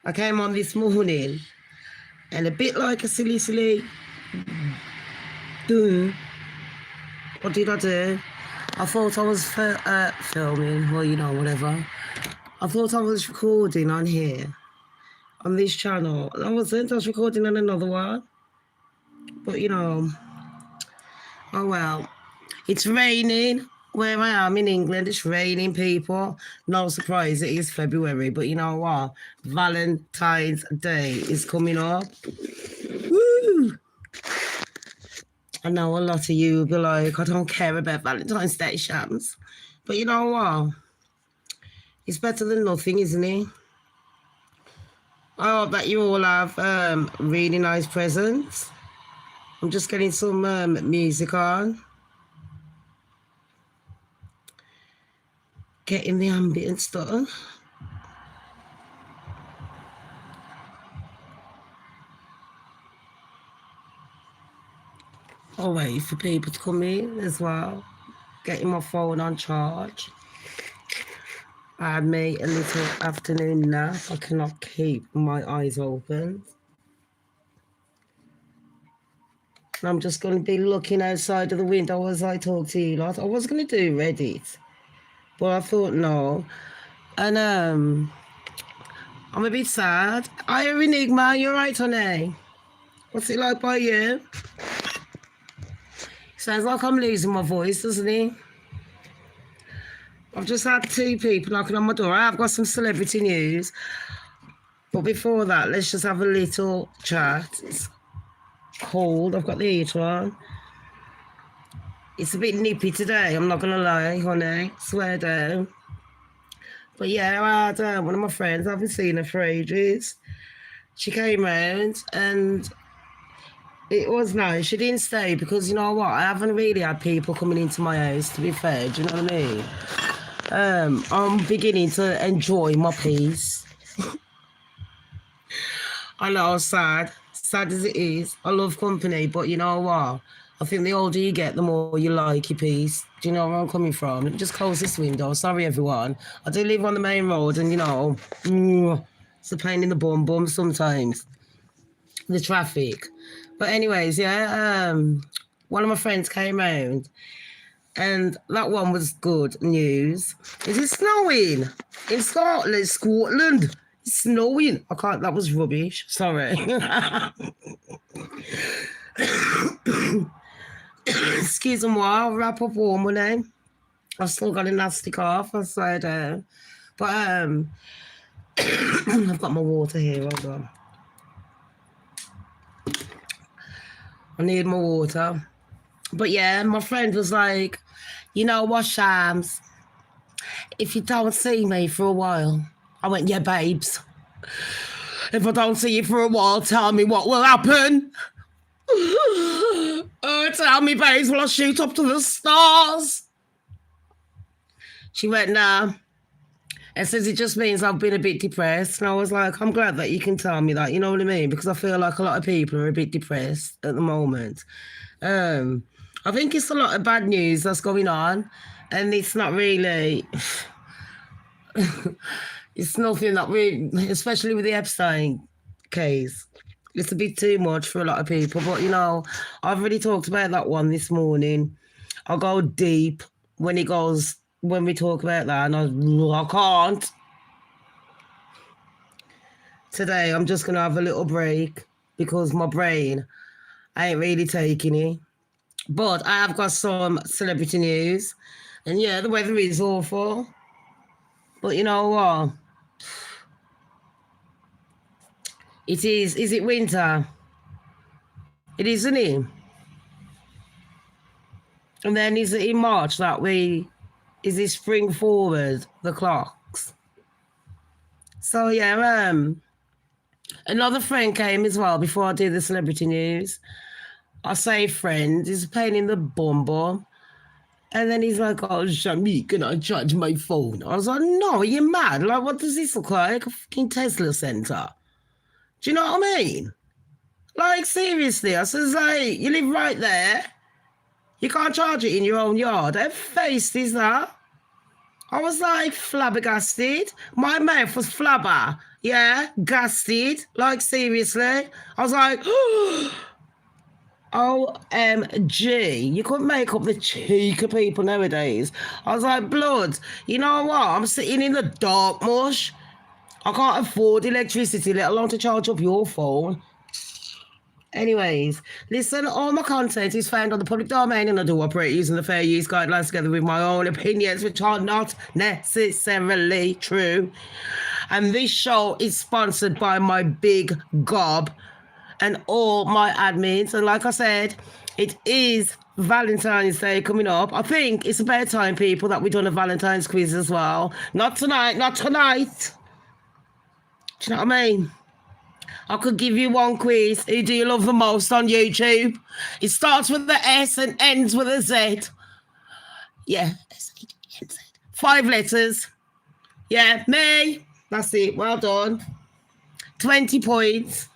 I came on this morning and a bit like a silly, what did I do? I thought I was filming, well, whatever. I thought I was recording on here, on this channel. I wasn't, I was recording on another one. But, oh well. It's raining where I am in England. It's raining, people. No surprise, it is February. But you know what? Valentine's Day is coming up. Woo! I know a lot of you will be like, I don't care about Valentine's Day, Shams. But you know what? It's better than nothing, isn't it? I hope that you all have really nice presents. I'm just getting some music on. Getting the ambient stuff. I'll wait for people to come in as well. Getting my phone on charge. I had me a little afternoon nap. I cannot keep my eyes open. I'm just going to be looking outside of the window as I talk to you lot. I was going to do Reddit, but I thought no. And I'm a bit sad. Hiya, Enigma, you alright, honey? What's it like by you? Sounds like I'm losing my voice, doesn't it? I've just had 2 people knocking on my door. I've got some celebrity news. But before that, let's just have a little chat. It's cold. I've got the heater on. It's a bit nippy today, I'm not going to lie, honey. Swear down. But yeah, I had one of my friends. I haven't seen her for ages. She came round and it was nice. She didn't stay because, you know what, I haven't really had people coming into my house, to be fair. Do you know what I mean? I'm beginning to enjoy my peace. I know, sad as it is. I love company, but you know what? I think the older you get, the more you like your peace. Do you know where I'm coming from? Let me just close this window. Sorry, everyone. I do live on the main road and, it's a pain in the bum sometimes. The traffic. But anyways, yeah, one of my friends came round and that one was good news. Is it snowing? In Scotland. It's snowing. That was rubbish. Sorry. Excuse me, I'll wrap up warm with them. I've still got a nasty cough, I swear down. But I've got my water here, hold on. I need my water. But yeah, my friend was like, you know what, Shams? If you don't see me for a while. I went, yeah, babes. If I don't see you for a while, tell me what will happen. Tell me, babes, will I shoot up to the stars? She went, nah. And says it just means I've been a bit depressed. And I was like, I'm glad that you can tell me that, you know what I mean? Because I feel like a lot of people are a bit depressed at the moment. I think it's a lot of bad news that's going on. And it's not really... it's nothing that we... Especially with the Epstein case. It's a bit too much for a lot of people. But, I've already talked about that one this morning. I'll go deep when we talk about that, and I can't. Today, I'm just going to have a little break because my brain ain't really taking it. But I have got some celebrity news. And yeah, the weather is awful. But you know what? It is. Is it winter? It is, isn't it? And then is it in March that is it spring forward, the clocks? So yeah, another friend came as well before I do the celebrity news. I say friend, he's a pain in the bum. And then he's like, oh, Shami, can I charge my phone? I was like, no, are you mad? Like, what does this look like? A fucking Tesla center. Do you know what I mean? Like, seriously, I says, like, you live right there. You can't charge it in your own yard. How faced is that? I was like flabbergasted. My mouth was flabber. Yeah, gassed. Like, seriously. I was like, OMG. You couldn't make up the cheek of people nowadays. I was like, blood, you know what? I'm sitting in the dark mush. I can't afford electricity, let alone to charge up your phone. Anyways, listen, all my content is found on the public domain and I do operate using the fair use guidelines together with my own opinions, which are not necessarily true. And this show is sponsored by my big gob and all my admins. And like I said, it is Valentine's Day coming up. I think it's about time, people, that we've done a Valentine's quiz as well. Not tonight, not tonight. Do you know what I mean? I could give you one quiz. Who do you love the most on YouTube? It starts with the S and ends with a Z. Yeah, S-H-E-N-Z. 5 letters. Yeah, me. That's it. Well done. 20 points.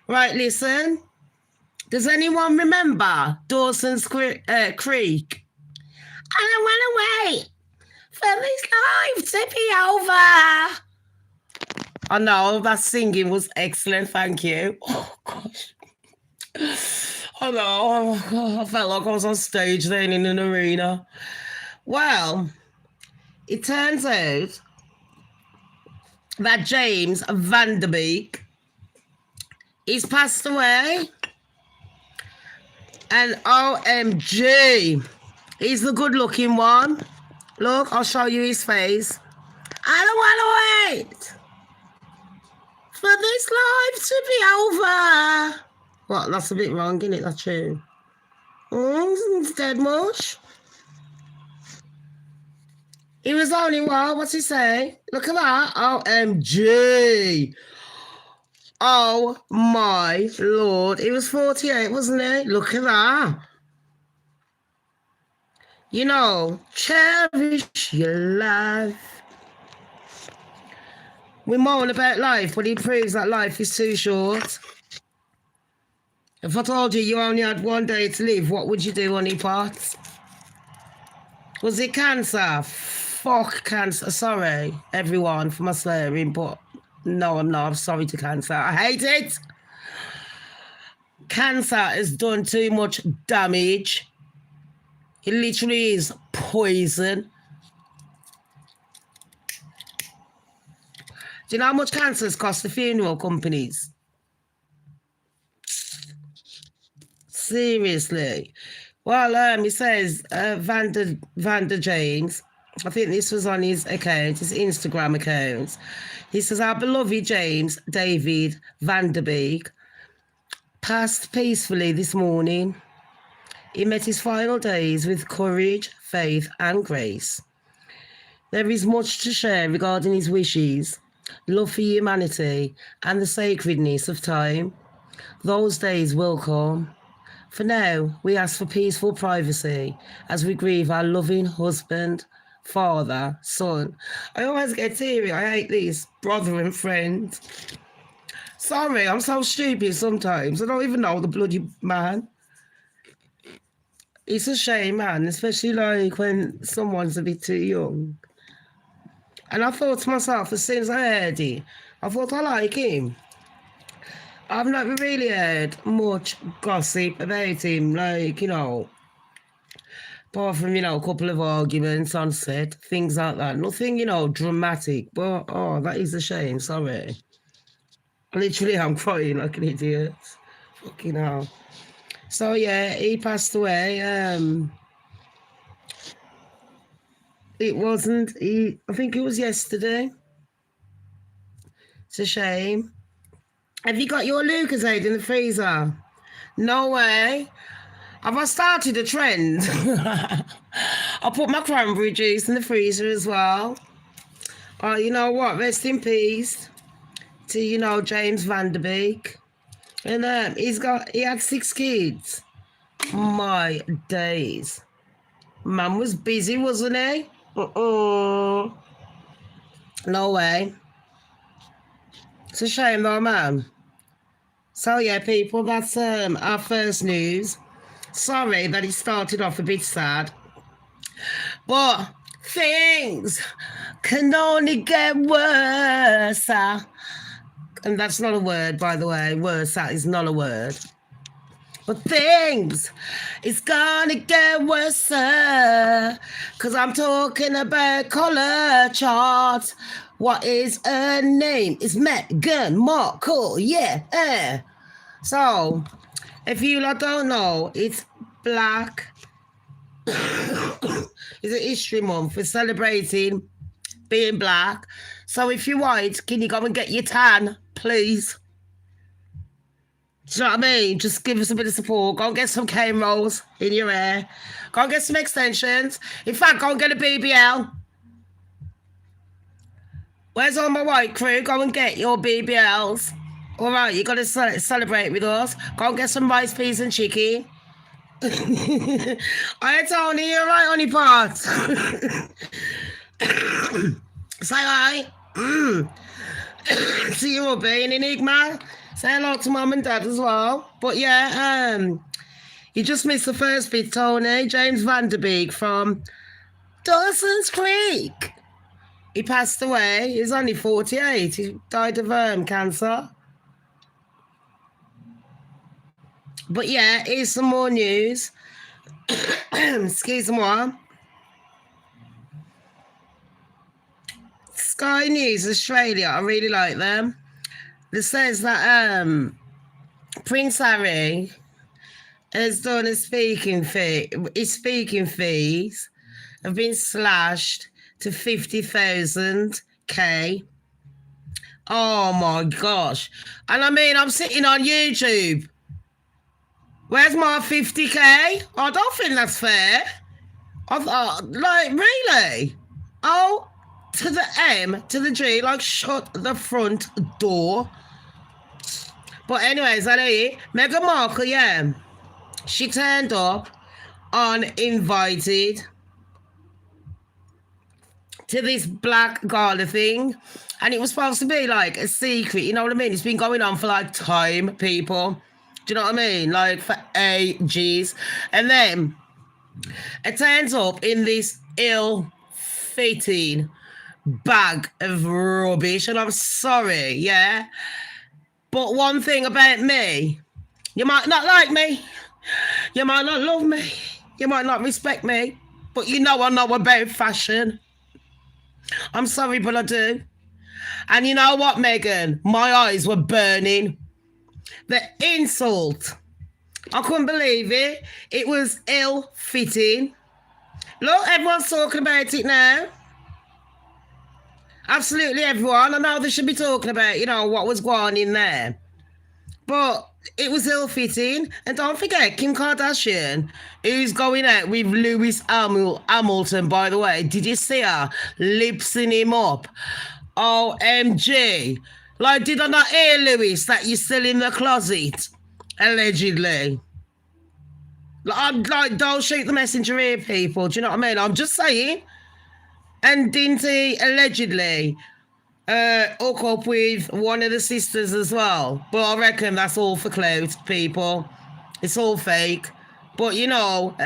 Right, listen. Does anyone remember Dawson's Creek? I don't want to wait for this life to be over. I know, that singing was excellent, thank you. Oh, gosh. I know, I felt like I was on stage then in an arena. Well, it turns out that James Vanderbeek is passed away. And OMG, he's the good-looking one. Look, I'll show you his face. I don't want to wait for this life to be over. What? That's a bit wrong, isn't it? That's true. It's dead much. He was only what? What's he say? Look at that. OMG. Oh my Lord. He was 48, wasn't he? Look at that. You know, cherish your life. We moan about life, but he proves that life is too short. If I told you you only had one day to live, what would you do, honey pots? Was it cancer? Fuck cancer. Sorry, everyone, for my swearing, but no, I'm not. I'm sorry to cancer. I hate it. Cancer has done too much damage. It literally is poison. Do you know how much cancers cost the funeral companies? Seriously. Well, he says Vander James, I think this was on his account, his Instagram account. He says, our beloved James David Vanderbeek passed peacefully this morning. He met his final days with courage, faith, and grace. There is much to share regarding his wishes, love for humanity, and the sacredness of time. Those days will come. For now, we ask for peaceful privacy as we grieve our loving husband, father, son. I always get teary. I hate this. Brother and friend. Sorry, I'm so stupid sometimes. I don't even know the bloody man. It's a shame, man, especially like when someone's a bit too young. And I thought to myself, as soon as I heard it, I thought, I like him. I've not really heard much gossip about him, like, you know, apart from, you know, a couple of arguments on set, things like that. Nothing, you know, dramatic, but, oh, that is a shame, sorry. Literally, I'm crying like an idiot. Fucking hell. So, yeah, he passed away. It wasn't, I think it was yesterday. It's a shame. Have you got your Lucozade in the freezer? No way. Have I started a trend? I put my cranberry juice in the freezer as well. Oh, you know what? Rest in peace to, you know, James Vanderbeek. And he had 6 kids. My days. Man was busy, wasn't he? No way. It's a shame though, man. So yeah, people, that's our first news. Sorry that it started off a bit sad. But things can only get worse. and that's not a word, by the way. Worse, that is not a word. But things, it's gonna get worse, cause I'm talking about color chart. What is her name? It's Meghan Markle, yeah. So, if you lot don't know, it's Black. It's a history month. We're celebrating being black. So if you're white, can you go and get your tan, please? Do you know what I mean? Just give us a bit of support. Go and get some cane rolls in your hair. Go and get some extensions. In fact, go and get a BBL. Where's all my white crew? Go and get your BBLs. All right, you got to celebrate with us. Go and get some rice, peas and chicken. Hi, Tony. You're right, honey pot. Say hi. See you, Ruby and Enigma. Say hello to mum and dad as well. But yeah, you just missed the first bit, Tony. James V from Dawson's Creek. He passed away. He's only 48. He died of cancer. But yeah, here's some more news. Excuse-moi. Sky News Australia, I really like them. It says that Prince Harry has done a speaking fee. His speaking fees have been slashed to 50,000 K. Oh my gosh. And I mean, I'm sitting on YouTube. Where's my 50K? I don't think that's fair. I thought, like, really? Oh, to the M, to the G, like, shut the front door. But anyways, I know you. Meghan Markle, yeah. She turned up uninvited to this black gala thing. And it was supposed to be, like, a secret. You know what I mean? It's been going on for, like, time, people. Do you know what I mean? Like, for ages. And then it turns up in this ill-fitting bag of rubbish. And I'm sorry, yeah? But one thing about me, you might not like me. You might not love me. You might not respect me. But you know I know about fashion. I'm sorry, but I do. And you know what, Meghan? My eyes were burning. The insult. I couldn't believe it. It was ill-fitting. Look, everyone's talking about it now. Absolutely everyone. I know they should be talking about, you know, what was going on in there. But it was ill-fitting. And don't forget, Kim Kardashian, who's going out with Lewis Hamilton, by the way. Did you see her lipsing him up? OMG. Like, did I not hear, Lewis, that you're still in the closet? Allegedly. Like, don't shoot the messenger here, people. Do you know what I mean? I'm just saying. And didn't he allegedly hook up with one of the sisters as well? But I reckon that's all for clout, people. It's all fake. But, you know,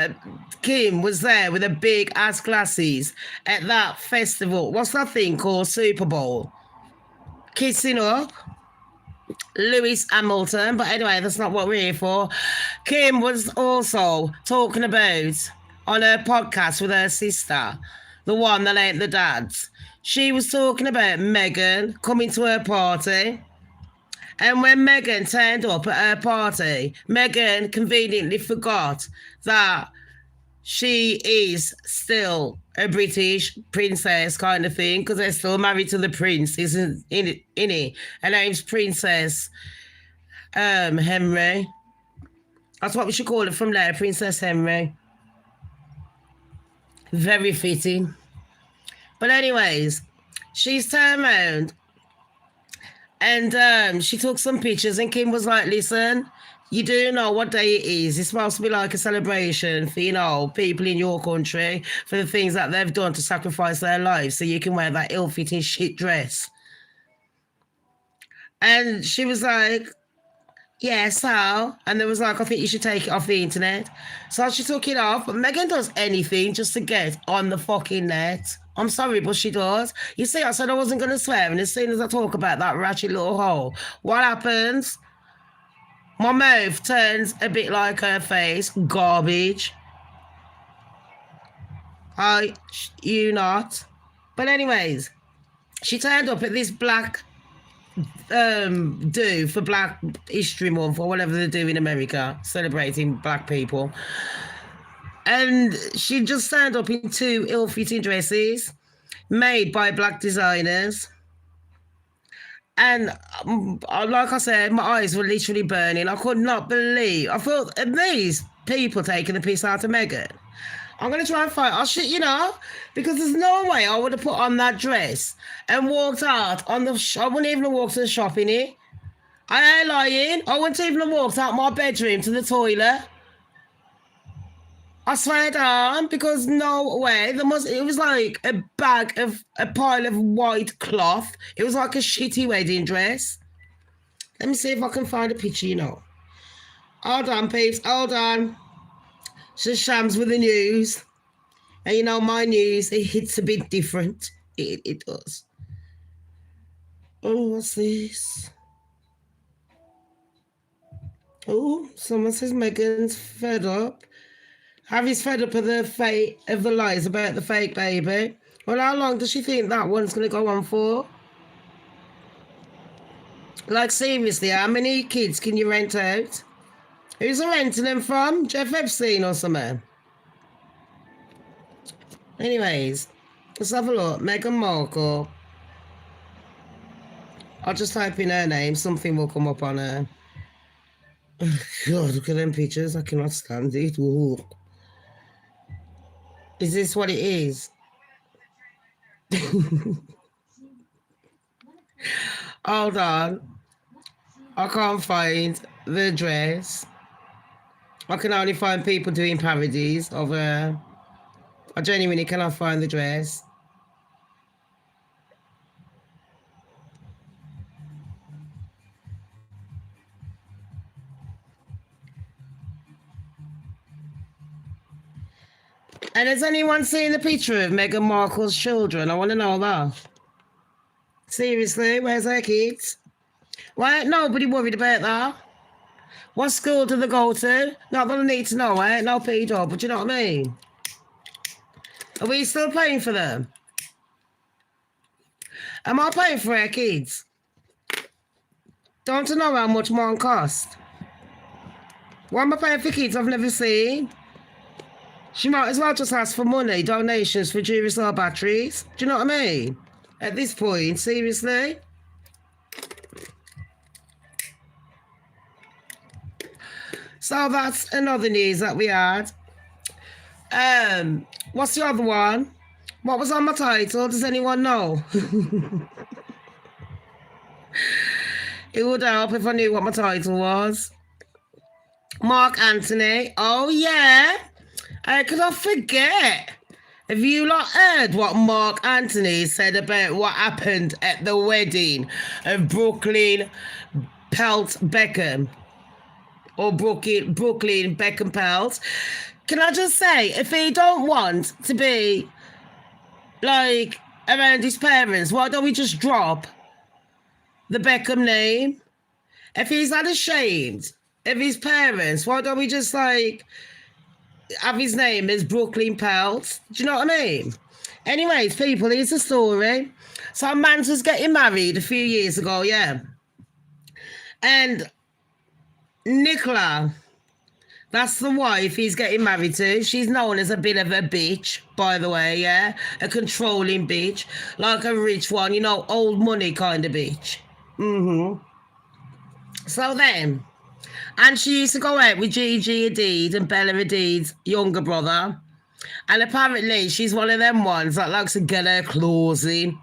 Kim was there with the big ass glasses at that festival. What's that thing called? Super Bowl. Kissing up Lewis Hamilton. But anyway, that's not what we're here for. Kim was also talking about on her podcast with her sister, the one that ain't the dad's. She was talking about Meghan coming to her party. And when Meghan turned up at her party, Meghan conveniently forgot that she is still a British princess kind of thing, because they're still married to the prince, isn't it? Her name's Princess Henry. That's what we should call it from there, Princess Henry. Very fitting. But anyways, she's turned around and she took some pictures, and Kim was like, listen, you do know what day it is. It's supposed to be like a celebration for, you know, people in your country, for the things that they've done to sacrifice their lives so you can wear that ill-fitting shit dress. And she was like, Yeah, so, and there was like, I think you should take it off the internet. So she took it off, but Megan does anything just to get on the fucking net. I'm sorry, but she does. You see, I said I wasn't going to swear, and as soon as I talk about that ratchet little hole, what happens? My mouth turns a bit like her face. Garbage. You not. But anyways, she turned up at this black do for Black History Month or whatever they do in America, celebrating black people. And she just turned up in two ill-fitting dresses made by black designers. And like I said, my eyes were literally burning. I could not believe. I thought, these people taking the piss out of Megan. I'm going to try and find, because there's no way I would have put on that dress and walked out on the, I wouldn't even have walked to the shop in it. I ain't lying. I wouldn't even have walked out my bedroom to the toilet. I swear down, because no way. It was like a pile of white cloth. It was like a shitty wedding dress. Let me see if I can find a picture, Hold on, peeps, hold on. So Shamz with the news. And my news, it hits a bit different. It does. Oh, what's this? Oh, someone says Megan's fed up. Harry's fed up of the lies about the fake baby. Well, how long does she think that one's going to go on for? Like, seriously, how many kids can you rent out? Who's renting them from? Jeff Epstein or something? Anyways, let's have a look. Meghan Markle. I'll just type in her name. Something will come up on her. God, look at them pictures. I cannot stand it. Ooh. Is this what it is? Hold on. I can't find the dress. I can only find people doing parodies of her. I genuinely cannot find the dress. And has anyone seen the picture of Meghan Markle's children? I want to know that. Seriously, where's her kids? Why ain't nobody worried about that? What school do they go to? Not that I need to know, no pedo, but you know what I mean? Are we still paying for them? Am I paying for our kids? Don't I know how much one cost? Why am I paying for kids I've never seen? She might as well just ask for money, donations for Duracell batteries. Do you know what I mean? At this point, seriously? So that's another news that we had. What's the other one? What was on my title? Does anyone know? It would help if I knew what my title was. Marc Anthony. Oh, yeah. Could I forget? Have you not heard what Marc Anthony said about what happened at the wedding of Brooklyn Pelt Beckham? Or Brooklyn Beckham Pelt? Can I just say, if he don't want to be, like, around his parents, why don't we just drop the Beckham name? If he's not ashamed of his parents, why don't we just, like, have his name as Brooklyn Pelt? Do you know what I mean? Anyways, people, here's the story. So Mans was getting married a few years ago, yeah. And Nicola, that's the wife he's getting married to. She's known as a bit of a bitch, by the way, yeah? A controlling bitch. Like a rich one, old money kind of bitch. So then, and she used to go out with Gigi Hadid and Bella Hadid's younger brother. And apparently she's one of them ones that likes to get her claws in.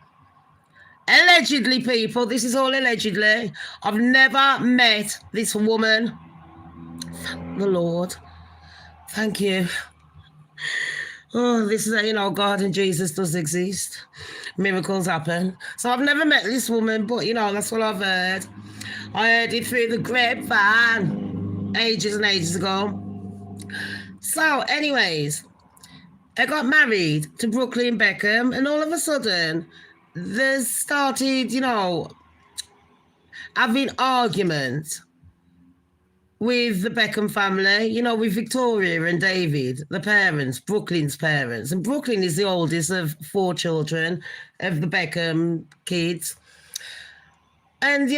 Allegedly, people, this is all allegedly. I've never met this woman. Thank the Lord. Thank you. Oh, this is, God and Jesus does exist. Miracles happen. So I've never met this woman, but, that's what I've heard. I heard it through the grapevine ages and ages ago. So, anyways, I got married to Brooklyn Beckham, and all of a sudden, there's started, having arguments with the Beckham family, with Victoria and David, the parents, Brooklyn's parents. And Brooklyn is the oldest of 4 children of the Beckham kids. And,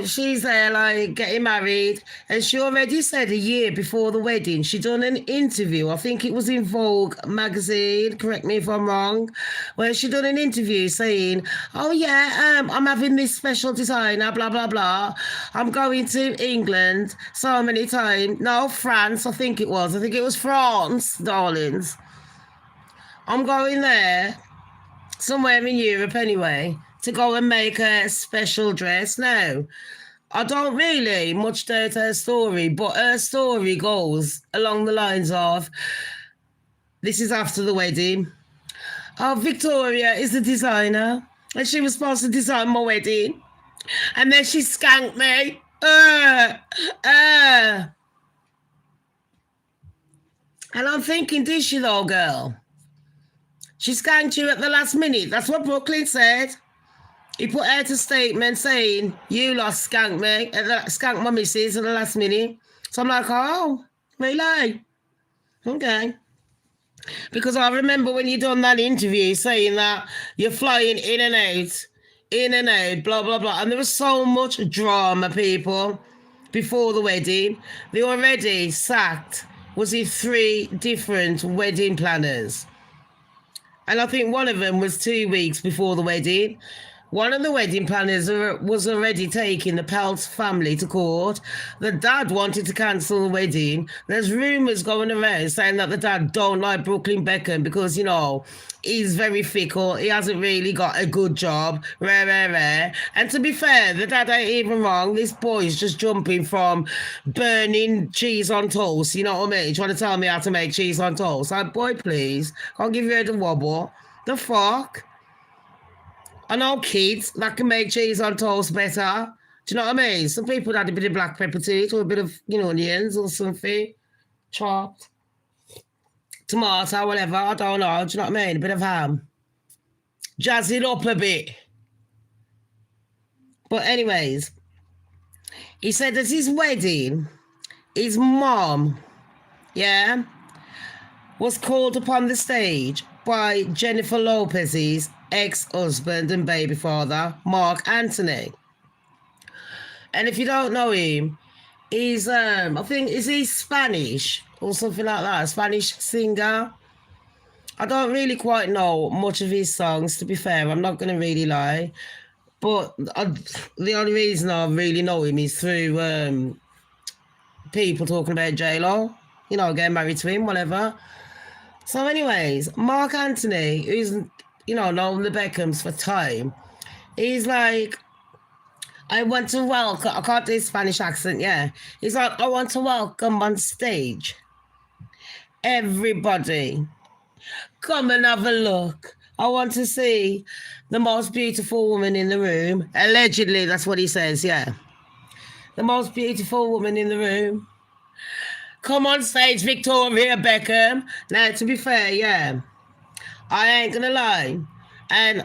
she's there, like, getting married. And she already said a year before the wedding, she done an interview. I think it was in Vogue magazine, correct me if I'm wrong, where she done an interview saying, oh, yeah, I'm having this special designer, blah, blah, blah. I'm going to England so many times. No, France, I think it was. I think it was France, darlings. I'm going there, somewhere in Europe anyway, to go and make a special dress. Now, I don't really much doubt her story, but her story goes along the lines of, this is after the wedding. Oh, Victoria is the designer, and she was supposed to design my wedding, and then she skanked me. And I'm thinking, did she though, girl? She skanked you at the last minute. That's what Brooklyn said. He put out a statement saying, you lost skanked me, skanked my missus at the last minute. So I'm like, oh, really? Okay. Because I remember when you done that interview saying that you're flying in and out, blah, blah, blah. And there was so much drama, people, before the wedding. They already sacked, was it 3 different wedding planners? And I think one of them was 2 weeks before the wedding. One of the wedding planners was already taking the Peltz family to court. The dad wanted to cancel the wedding. There's rumours going around saying that the dad don't like Brooklyn Beckham because, he's very fickle. He hasn't really got a good job. Rare. And to be fair, the dad ain't even wrong. This boy's just jumping from burning cheese on toast, you know what I mean? Trying to tell me how to make cheese on toast. Like, boy, please. Can't give you the wobble. The fuck? I know kids that can make cheese on toast better. Do you know what I mean? Some people add a bit of black pepper to it or a bit of, onions or something. Chopped. Tomato, whatever. I don't know. Do you know what I mean? A bit of ham. Jazz it up a bit. But anyways, he said at his wedding, his mom, was called upon the stage by Jennifer Lopez's ex-husband and baby father, Marc Anthony. And if you don't know him, he's, I think, is he Spanish or something like that? A Spanish singer? I don't really quite know much of his songs, to be fair. I'm not going to really lie. But the only reason I really know him is through people talking about J-Lo, getting married to him, whatever. So anyways, Marc Anthony, who's, known the Beckhams for time, he's like, I want to welcome, I can't do a Spanish accent, He's like, I want to welcome on stage everybody. Come and have a look. I want to see the most beautiful woman in the room. Allegedly, that's what he says, The most beautiful woman in the room. Come on stage, Victoria Beckham. Now, to be fair, I ain't gonna lie. And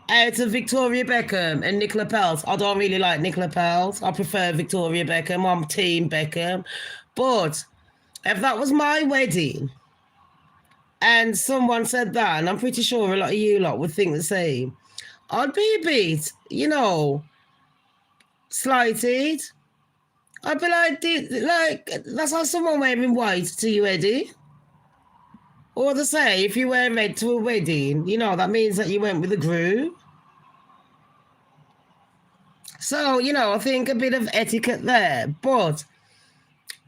out of Victoria Beckham and Nicola Peltz, I don't really like Nicola Peltz. I prefer Victoria Beckham. I'm team Beckham. But if that was my wedding and someone said that, and I'm pretty sure a lot of you lot would think the same, I'd be a bit, slighted. I'd be like, that's how someone wearing white to you, Eddie. Or to say, if you wear red to a wedding, that means that you went with a groom. So, I think a bit of etiquette there. But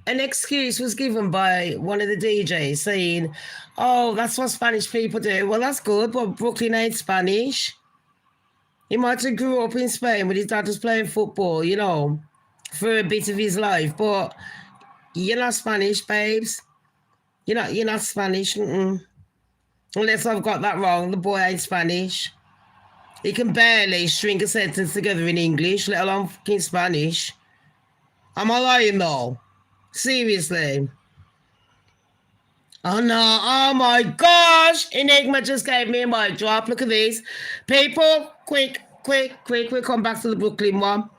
an excuse was given by one of the DJs saying, oh, that's what Spanish people do. Well, that's good, but Brooklyn ain't Spanish. He might have grew up in Spain when his dad was playing football, for a bit of his life. But you're not Spanish, babes. You're not Spanish. Unless I've got that wrong, the boy ain't Spanish. He can barely string a sentence together in English, let alone fucking Spanish. Am I lying though? Seriously. Oh no, oh my gosh! Enigma just gave me a mic drop. Look at this. People, quick, we'll come back to the Brooklyn one.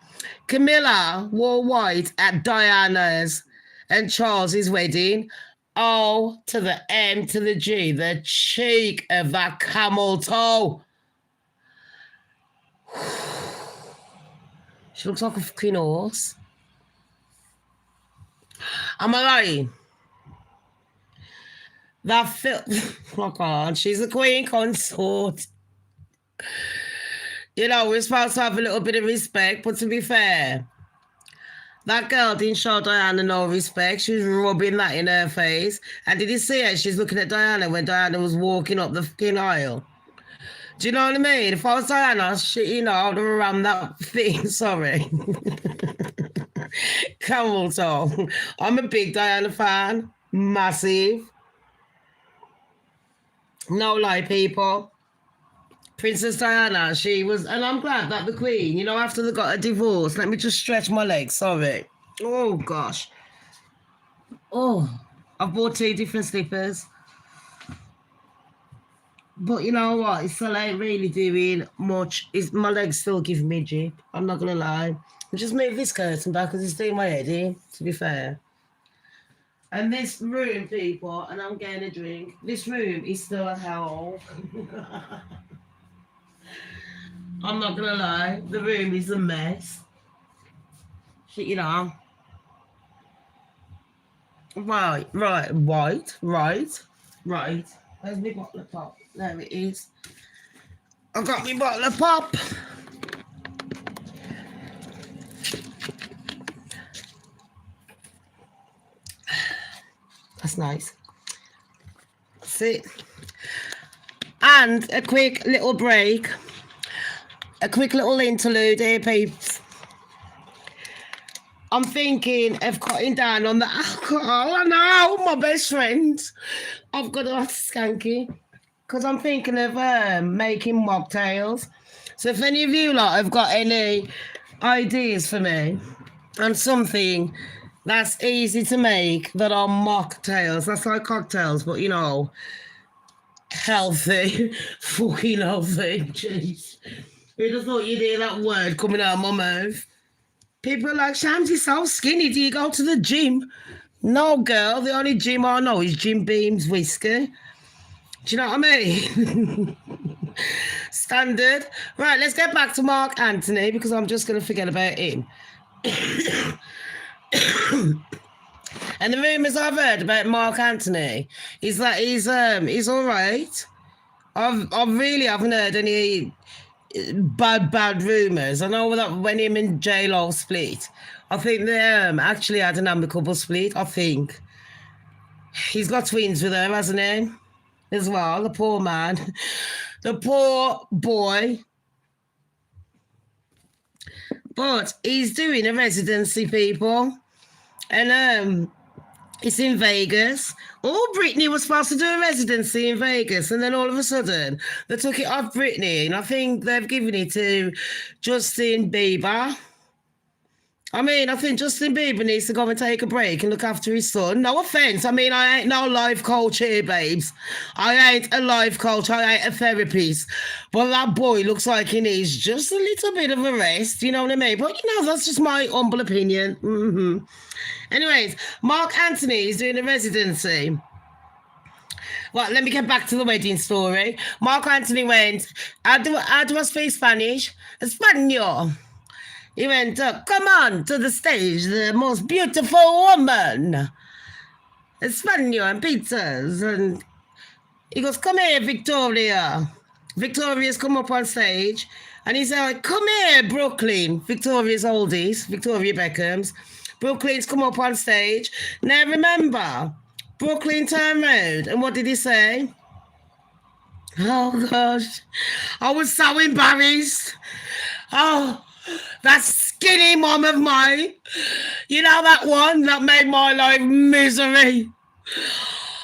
Camilla wore white at Diana's and Charles's wedding. O to the M to the G. The cheek of that camel toe. She looks like a fucking horse. Am I lying? That oh God, she's a queen consort. You know, we're supposed to have a little bit of respect, but to be fair, that girl didn't show Diana no respect. She was rubbing that in her face. And did you see her? She's looking at Diana when Diana was walking up the fucking aisle. Do you know what I mean? If I was Diana, you know, I would have ran that thing. Sorry. Camel toe. I'm a big Diana fan. Massive. No lie, people. Princess Diana, she was, and I'm glad that the Queen, you know, after they got a divorce, let me just stretch my legs, sorry. Oh, gosh. Oh, I've bought 2 different slippers. But you know what? It still ain't really doing much. My legs still giving me jip. I'm not going to lie. I just move this curtain back because it's doing my head in, to be fair. And this room, people, and I'm getting a drink, this room is still a hell. I'm not going to lie. The room is a mess. Shit, you know. Right. Where's my bottle of pop? There it is. I got my bottle of pop. That's nice. That's it. And a quick little break. A quick little interlude here, peeps. I'm thinking of cutting down on the alcohol. I know, my best friend. I've got a lot of skanky. Because I'm thinking of making mocktails. So if any of you lot have got any ideas for me and something that's easy to make that are mocktails, that's like cocktails, but you know, healthy, fucking healthy. Jeez. Who just thought you'd hear that word coming out of my mouth? People are like, Shamz, you're so skinny. Do you go to the gym? No, girl. The only gym I know is Jim Beam's whiskey. Do you know what I mean? Standard. Right, let's get back to Marc Anthony because I'm just going to forget about him. And the rumours I've heard about Marc Anthony is that he's all right. I really haven't heard any bad rumours. I know that when him and J-Lo split, I think they actually had an amicable split, I think. He's got twins with her, hasn't he? As well, the poor man. The poor boy. But he's doing a residency, people. And it's in Vegas. Oh, Britney was supposed to do a residency in Vegas, and then all of a sudden they took it off Britney, and I think they've given it to Justin Bieber. I mean, I think Justin Bieber needs to go and take a break and look after his son. No offense. I mean, I ain't no life coach here, babes. I ain't a life coach. I ain't a therapist. But that boy looks like he needs just a little bit of a rest. You know what I mean? But, you know, that's just my humble opinion. Mm-hmm. Anyways, Marc Anthony is doing a residency. Well, let me get back to the wedding story. Marc Anthony went, how do I speak Spanish? Espanol. He went, come on to the stage, the most beautiful woman. Espanol and pizzas. And he goes, come here, Victoria. Victoria's come up on stage. And he said, come here, Brooklyn. Victoria's oldies, Victoria Beckham's. Brooklyn's come up on stage. Now remember, Brooklyn turned around. And what did he say? Oh, gosh. I was so embarrassed. Oh, that skinny mom of mine. You know that one that made my life misery?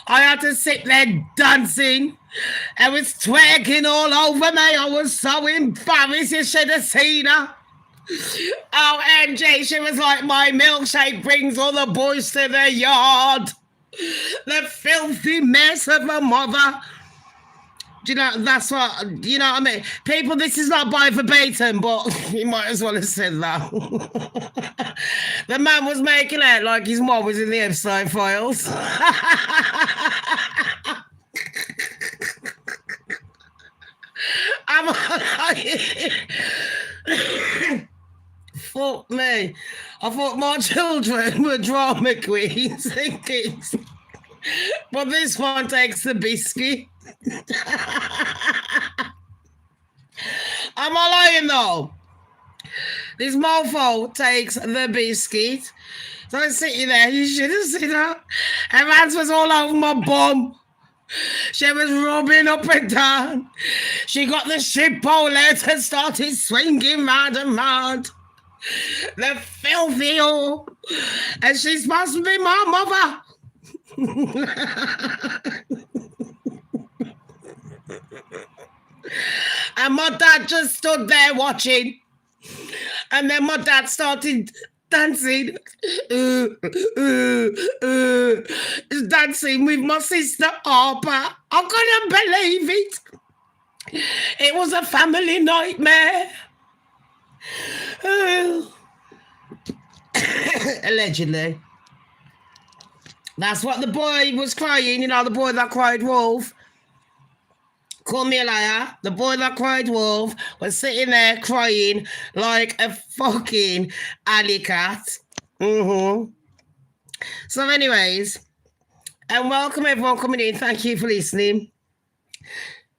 I had to sit there dancing I was twerking all over me. I was so embarrassed. You should have seen her. Oh, MJ, she was like, my milkshake brings all the boys to the yard. The filthy mess of a mother. Do you know, that's what, you know what I mean? People, this is not by verbatim, but you might as well have said that. The man was making out like his mom was in the Epstein files. I'm like, fuck me. I thought my children were drama queens, thinking. But this one takes the biscuit. Am I lying though? This mofo takes the biscuit. So I'm sitting there, you should have seen her. Her hands was all over my bum. She was rubbing up and down. She got the ship pole out and started swinging round and round. The filthy all. And she's supposed to be my mother. And my dad just stood there watching. And then my dad started dancing. Dancing with my sister Harper. I couldn't believe it. It was a family nightmare. Allegedly. That's what the boy was crying, you know, the boy that cried wolf. Call me a liar. The boy that cried wolf was sitting there crying like a fucking alley cat. So anyways, and welcome everyone coming in. Thank you for listening.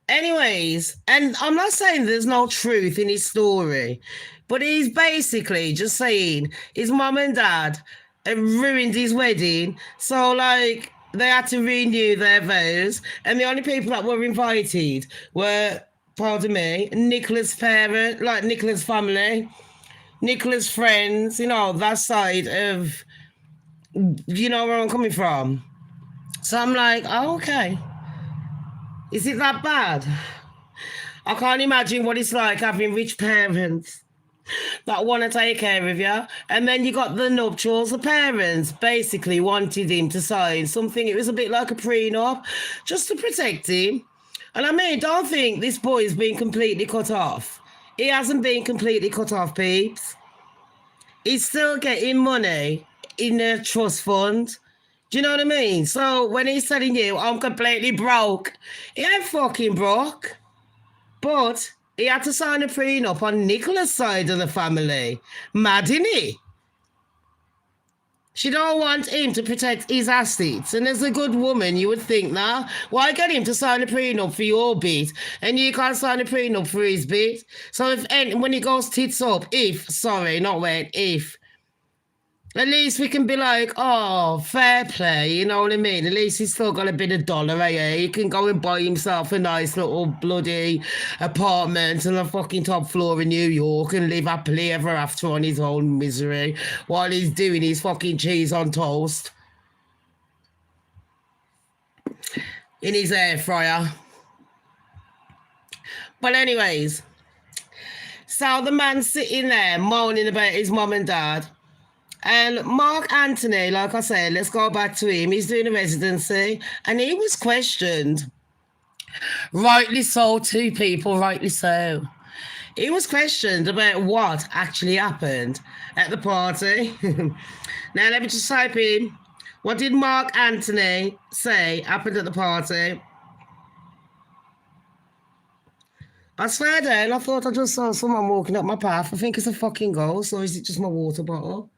Anyways, and I'm not saying there's no truth in his story, but he's basically just saying his mum and dad ruined his wedding. So like, they had to renew their vows, and the only people that were invited were, pardon me, Nicola's parents, like Nicola's family, Nicola's friends, you know, that side of, you know where I'm coming from. So I'm like, oh, okay. Is it that bad? I can't imagine what it's like having rich parents that want to take care of you. And then you got the nuptials. The parents basically wanted him to sign something. It was a bit like a prenup, just to protect him. And I mean, don't think this boy's been completely cut off. He hasn't been completely cut off, peeps. He's still getting money in a trust fund. Do you know what I mean? So when he's telling you, I'm completely broke, he ain't fucking broke. But he had to sign a prenup on Nicola's side of the family. Mad, isn't he? She don't want him to protect his assets. And as a good woman, you would think, nah, why get him to sign a prenup for your bit and you can't sign a prenup for his bit? So when he goes tits up, if, at least we can be like, oh, fair play, you know what I mean? At least he's still got a bit of dollar, eh? He can go and buy himself a nice little bloody apartment on the fucking top floor in New York and live happily ever after on his own misery while he's doing his fucking cheese on toast in his air fryer. But anyways, so the man's sitting there moaning about his mum and dad. And Marc Anthony, like I said, let's go back to him. He's doing a residency and he was questioned. Rightly so, two people, rightly so. He was questioned about what actually happened at the party. Now, let me just type in, what did Marc Anthony say happened at the party? I swear down, I thought I just saw someone walking up my path. I think it's a fucking ghost, or is it just my water bottle?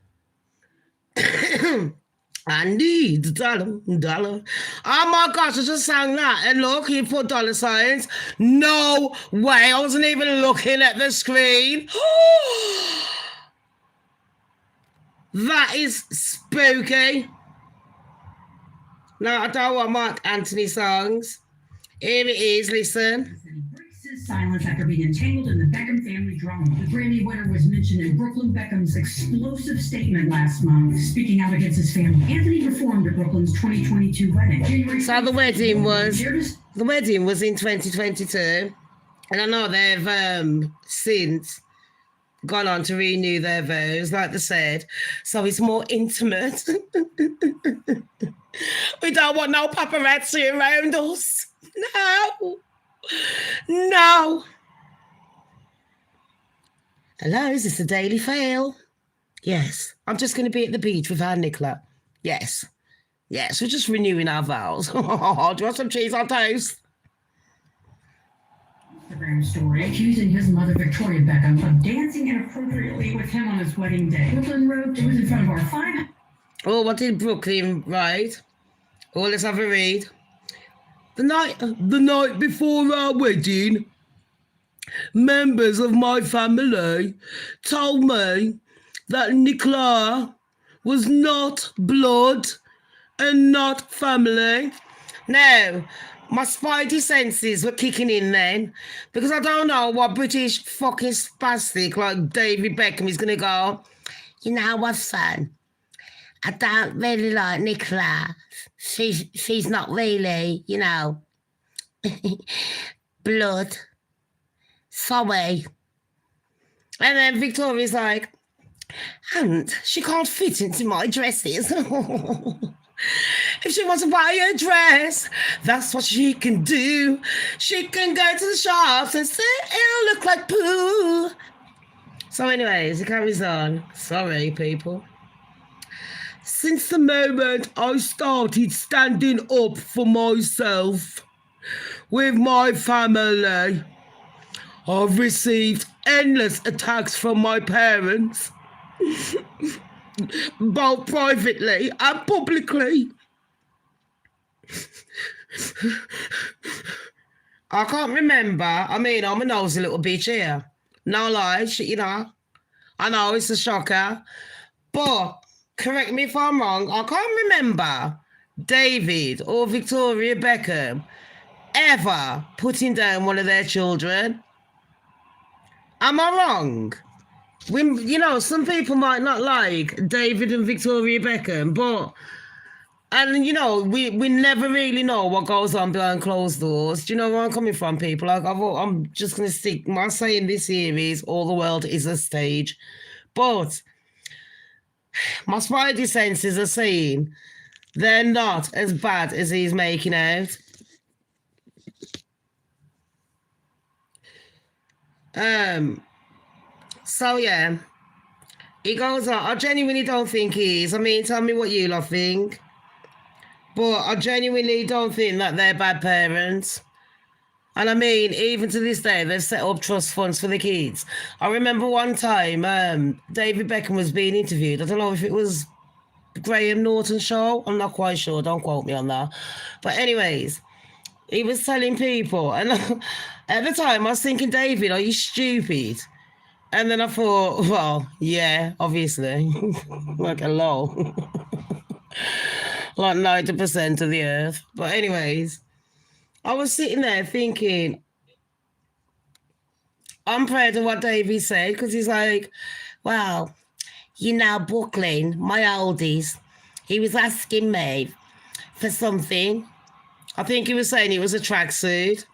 I need dollar. Oh my gosh, I just sang that. And look, he put dollar signs. No way, I wasn't even looking at the screen. That is spooky. No, I don't want Marc Anthony songs. Here it is, listen. Silence after being entangled in the Beckham family drama. The Grammy winner was mentioned in Brooklyn Beckham's explosive statement last month, speaking out against his family. Anthony performed at Brooklyn's 2022 wedding. So the wedding was in 2022, and I know they've since gone on to renew their vows, like they said, so it's more intimate. We don't want no paparazzi around us. No. Hello, is this a Daily Fail? Yes. I'm just going to be at the beach with our Nicola. Yes, we're just renewing our vows. Do you want some cheese on toast? Instagram story accusing his mother, Victoria Beckham, of dancing inappropriately with him on his wedding day. Brooklyn wrote, it was in front of our fine... Oh, what did Brooklyn write? Oh, let's have a read. The night before our wedding, members of my family told me that Nicola was not blood and not family. Now, my spidey senses were kicking in then, because I don't know what British fucking spastic like David Beckham is going to go, you know what, son? I don't really like Nicola. She's not really, you know, blood. Sorry. And then Victoria's like, and she can't fit into my dresses. If she wants to buy a dress, that's what she can do. She can go to the shops and say, it'll look like poo. So anyways, it carries on. Sorry, people. Since the moment I started standing up for myself with my family, I've received endless attacks from my parents, both privately and publicly. I can't remember. I mean, I'm a nosy little bitch here. No lie, you know. I know it's a shocker, but correct me if I'm wrong, I can't remember David or Victoria Beckham ever putting down one of their children. Am I wrong? You know, some people might not like David and Victoria Beckham, but, and you know, we never really know what goes on behind closed doors. Do you know where I'm coming from, people? Like, I'm just going to stick, my saying this here is, all the world is a stage. But my spidey senses are saying they're not as bad as he's making out. So yeah, he goes on. I genuinely don't think he is. I mean, tell me what you lot think. But I genuinely don't think that they're bad parents. And I mean, even to this day, they've set up trust funds for the kids. I remember one time, David Beckham was being interviewed. I don't know if it was Graham Norton's show. I'm not quite sure. Don't quote me on that. But anyways, he was telling people. And at the time, I was thinking, David, are you stupid? And then I thought, well, yeah, obviously. Like, hello. Like 90% of the earth. But anyways, I was sitting there thinking, I'm proud of what Davey said, because he's like, well, you know, Brooklyn, my oldies, he was asking me for something. I think he was saying it was a tracksuit.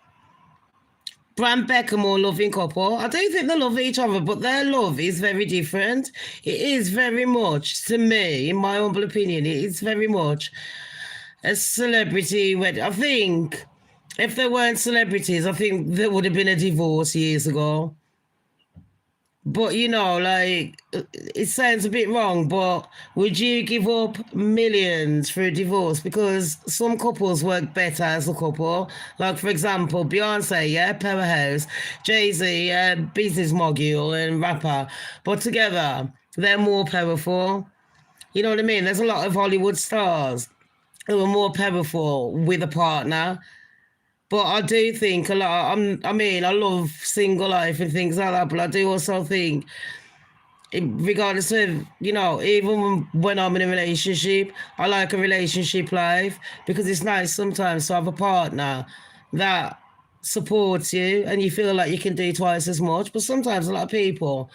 Bram Beckham or loving couple. I don't think they love each other, but their love is very different. It is very much, to me, in my humble opinion, it is very much a celebrity wedding. I think if there weren't celebrities, I think there would have been a divorce years ago. But, you know, like, it sounds a bit wrong, but would you give up millions for a divorce? Because some couples work better as a couple. Like, for example, Beyonce, yeah, powerhouse. Jay-Z, business mogul and rapper. But together, they're more powerful. You know what I mean? There's a lot of Hollywood stars who are more powerful with a partner. But I do think a lot, I mean, I love single life and things like that, but I do also think, regardless of, you know, even when I'm in a relationship, I like a relationship life because it's nice sometimes to have a partner that supports you and you feel like you can do twice as much. But sometimes a lot of people,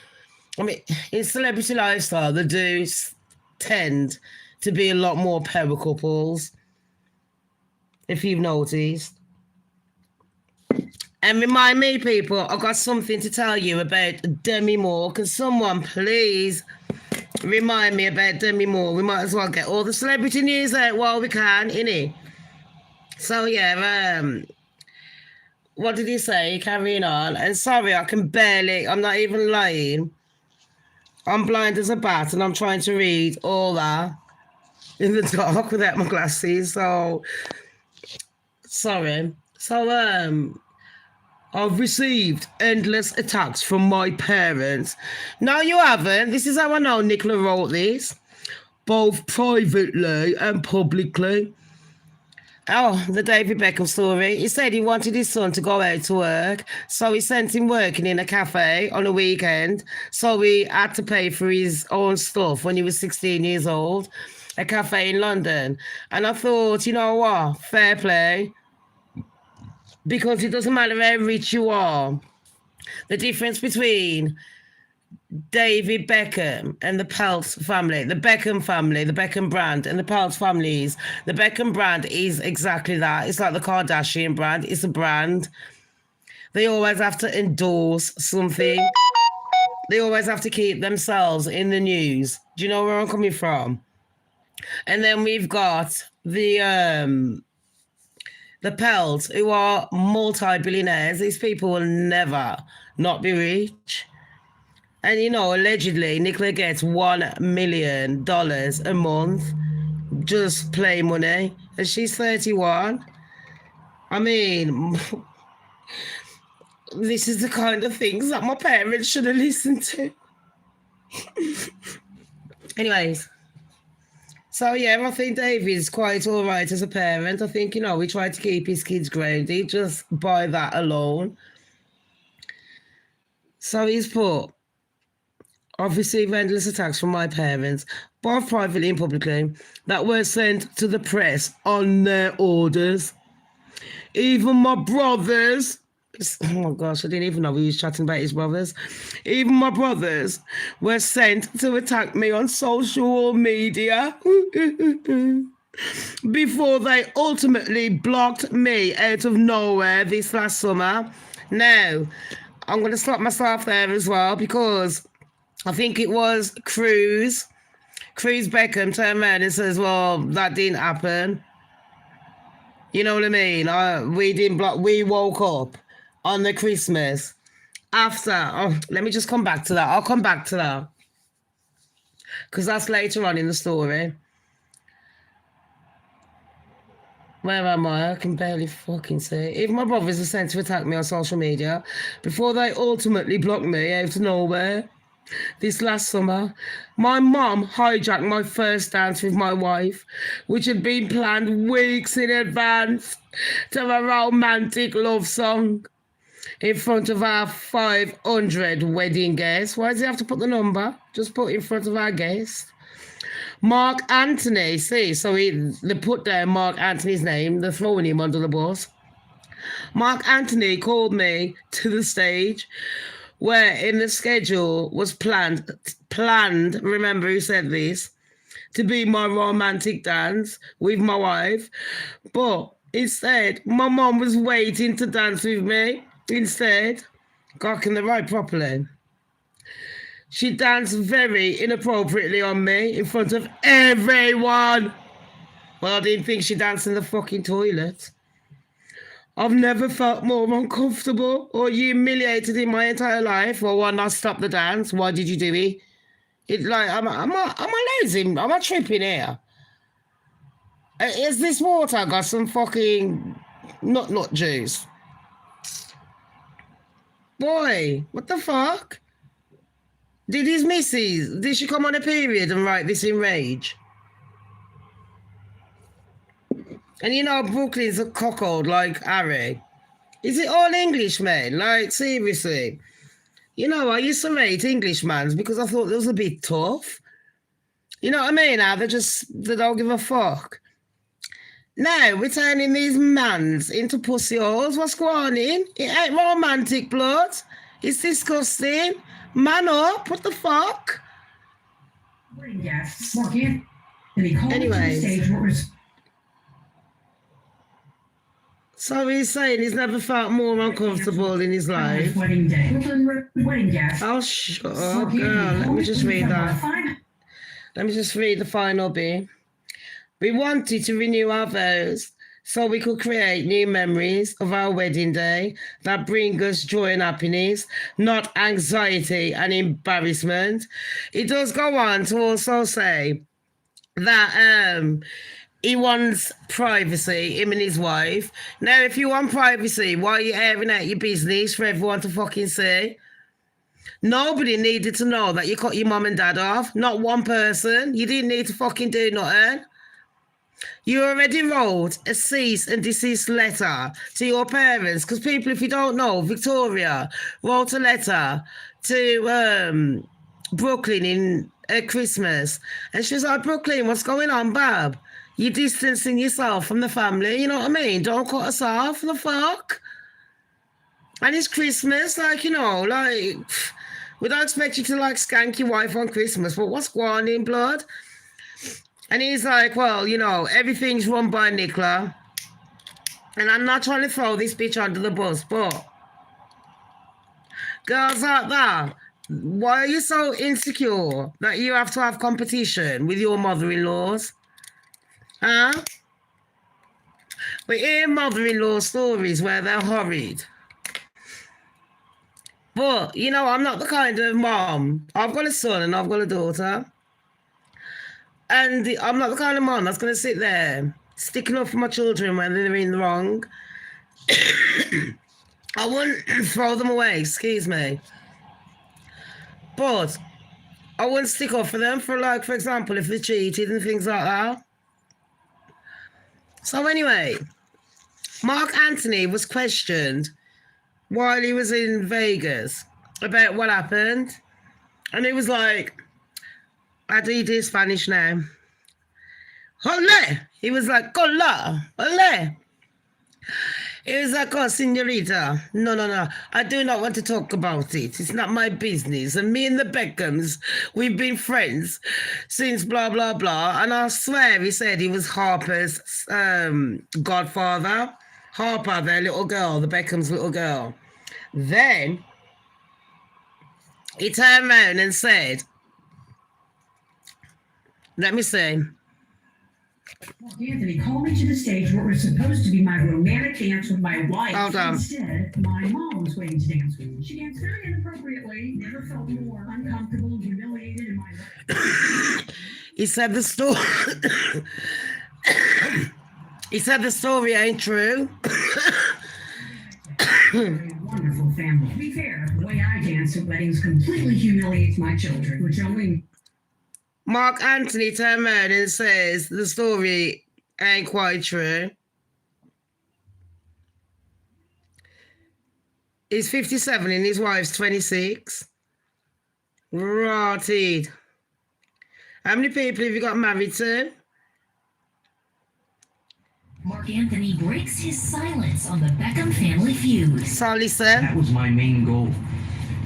I mean, in celebrity lifestyle, they do tend to be a lot more power couples, if you've noticed. And remind me, people, I've got something to tell you about Demi Moore. Can someone please remind me about Demi Moore? We might as well get all the celebrity news out while we can, innit? So, yeah, what did he say? Carrying on. And sorry, I'm not even lying. I'm blind as a bat and I'm trying to read all that in the dark without my glasses. So, sorry. So, I've received endless attacks from my parents. No, you haven't. This is how I know Nicola wrote this, both privately and publicly. Oh, the David Beckham story. He said he wanted his son to go out to work, so he sent him working in a cafe on a weekend. So he had to pay for his own stuff when he was 16 years old, a cafe in London. And I thought, you know what? Fair play. Because it doesn't matter how rich you are. The difference between David Beckham and the Peltz family, the Beckham family, the Beckham brand, and the Peltz families, the Beckham brand is exactly that. It's like the Kardashian brand. It's a brand. They always have to endorse something. They always have to keep themselves in the news. Do you know where I'm coming from? And then we've got the Peltz, who are multi-billionaires. These people will never not be rich. And, you know, allegedly, Nicola gets $1 million a month, just play money. And she's 31. I mean, this is the kind of things that my parents should have listened to. Anyways. So, yeah, I think David's quite all right as a parent. I think, you know, we try to keep his kids grounded just by that alone. So he's put, I've received endless attacks from my parents, both privately and publicly, that were sent to the press on their orders. Even my brothers, oh my gosh, I didn't even know he was chatting about his brothers. Even my brothers were sent to attack me on social media before they ultimately blocked me out of nowhere this last summer. Now, I'm going to stop myself there as well because I think it was Cruz Beckham turned around and says, well, that didn't happen. You know what I mean? We didn't block, we woke up on the Christmas after. Oh, let me just come back to that. I'll come back to that because that's later on in the story. Where am I? I can barely fucking see. Even my brothers are sent to attack me on social media before they ultimately blocked me out of nowhere. This last summer, my mum hijacked my first dance with my wife, which had been planned weeks in advance, to a romantic love song in front of our 500 wedding guests. Why does he have to put the number? Just put in front of our guests. Marc Anthony, see, so they put down Marc Anthony's name, they're throwing him under the bus. Marc Anthony called me to the stage where in the schedule was planned, remember who said this, to be my romantic dance with my wife. But instead, my mum was waiting to dance with me. Instead, God, can they write properly? She danced very inappropriately on me in front of everyone. Well, I didn't think she danced in the fucking toilet. I've never felt more uncomfortable or humiliated in my entire life. Well, why not stop the dance? Why did you do it? It's like, am I losing? Am I tripping here? Is this water got some fucking nut juice? Boy, what the fuck? Did his missus, did she come on a period and write this in rage? And you know, Brooklyn's a cuckold like Harry. Is it all Englishmen? Like, seriously. You know, I used to rate Englishmen because I thought they was a bit tough. You know what I mean? How they don't give a fuck. Now we're turning these mans into pussy holes. What's going on? It ain't romantic, blood. It's disgusting. Man up. What the fuck? Yes, Marc Anthony called to the Anyways. stage what was So he's saying he's never felt more uncomfortable in his life. wedding day. Brooklyn wedding guest. Oh, shut up, girl. Let me just read that. Let me just read the final bit. We wanted to renew our vows so we could create new memories of our wedding day that bring us joy and happiness, not anxiety and embarrassment. It does go on to also say that he wants privacy, him and his wife. Now, if you want privacy, why are you airing out your business for everyone to fucking see? Nobody needed to know that you cut your mum and dad off. Not one person. You didn't need to fucking do nothing. You already wrote a cease and desist letter to your parents, because people, if you don't know, Victoria wrote a letter to Brooklyn in Christmas, and she was like, Brooklyn, what's going on, Bab? You're distancing yourself from the family, you know what I mean? Don't cut us off, the fuck? And it's Christmas, like, you know, like, we don't expect you to, like, skank your wife on Christmas, but what's going on in blood? And he's like, well, you know, everything's run by Nicola. And I'm not trying to throw this bitch under the bus, but girls like that, why are you so insecure that you have to have competition with your mother-in-laws? Huh? We hear mother-in-law stories where they're horrid. But, you know, I'm not the kind of mom. I've got a son and I've got a daughter. And I'm not the kind of mom that's going to sit there sticking up for my children when they're in the wrong. I wouldn't throw them away, excuse me. But I wouldn't stick up for them for, like, for example, if they cheated and things like that. So anyway, Marc Anthony was questioned while he was in Vegas about what happened. And he was like, I do Spanish now. Ole! He was like, Hola! Ole! He was like, oh, senorita, no. I do not want to talk about it. It's not my business. And me and the Beckhams, we've been friends since blah, blah, blah. And I swear he said he was Harper's godfather. Harper, their little girl, the Beckham's little girl. Then he turned around and said, let me see. Marc Anthony called me to the stage what was supposed to be my romantic dance with my wife. Hold on. Instead, my mom was waiting to dance with me. She danced very inappropriately. Never felt more uncomfortable, humiliated in my life. He said the story. He said the story ain't true. Wonderful family. To be fair, the way I dance at weddings completely humiliates my children, which only Marc Anthony turned around and says the story ain't quite true. He's 57 and his wife's 26. Rotted. How many people have you got married to? Marc Anthony breaks his silence on the Beckham family feud. Sorry, sir. That was my main goal.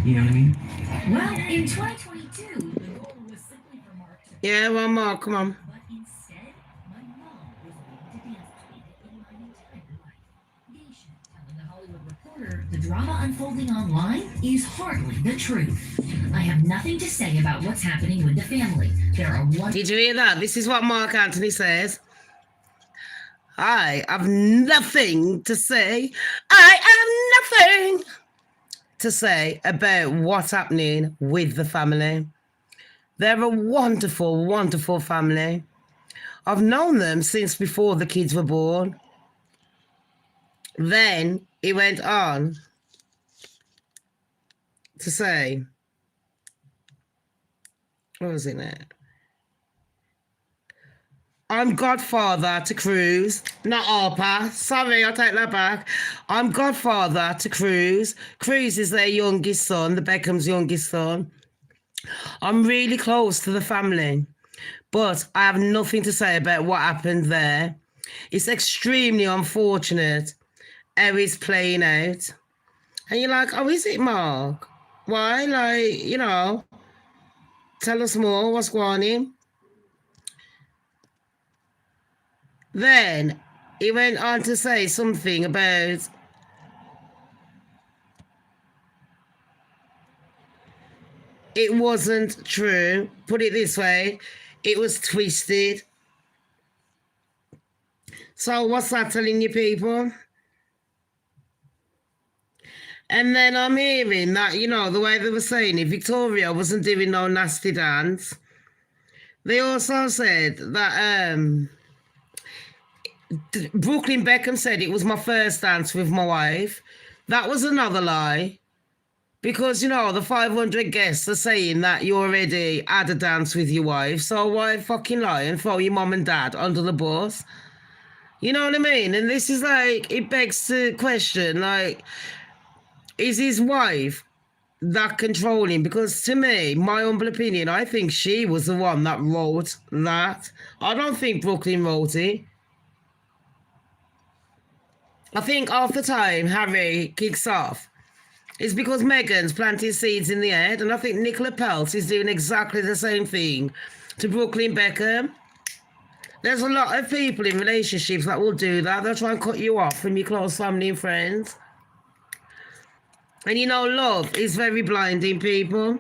You know what I mean? Well, in 2022, the goal was simply for Marc to... Yeah, one more, come on. But instead, my mom was waiting to dance with me in my entire life. Nation, telling the Hollywood Reporter, the drama unfolding online is hardly the truth. I have nothing to say about what's happening with the family. There are one... Did you hear that? This is what Marc Anthony says. I have nothing to say. I have nothing to say about what's happening with the family. They're a wonderful, wonderful family. I've known them since before the kids were born. Then he went on to say, what was it now? I'm godfather to Cruz, not Harper. Sorry, I'll take that back. I'm godfather to Cruz. Cruz is their youngest son, the Beckham's youngest son. I'm really close to the family, but I have nothing to say about what happened there. It's extremely unfortunate how it's playing out. And you're like, oh, is it, Mark? Why? Like, you know, tell us more. What's going on? Then he went on to say something about it wasn't true. Put it this way, it was twisted. So what's that telling you, people? And then I'm hearing that, you know, the way they were saying it, Victoria wasn't doing no nasty dance. They also said that Brooklyn Beckham said it was my first dance with my wife. That was another lie. Because, you know, the 500 guests are saying that you already had a dance with your wife. So why fucking lie and throw your mum and dad under the bus? You know what I mean? And this is like, it begs to question, like, is his wife that controlling? Because to me, my humble opinion, I think she was the one that wrote that. I don't think Brooklyn wrote it. I think half the time Harry kicks off, it's because Meghan's planting seeds in the head, and I think Nicola Peltz is doing exactly the same thing to Brooklyn Beckham. There's a lot of people in relationships that will do that. They'll try and cut you off from your close family and friends. And you know, love is very blinding, people.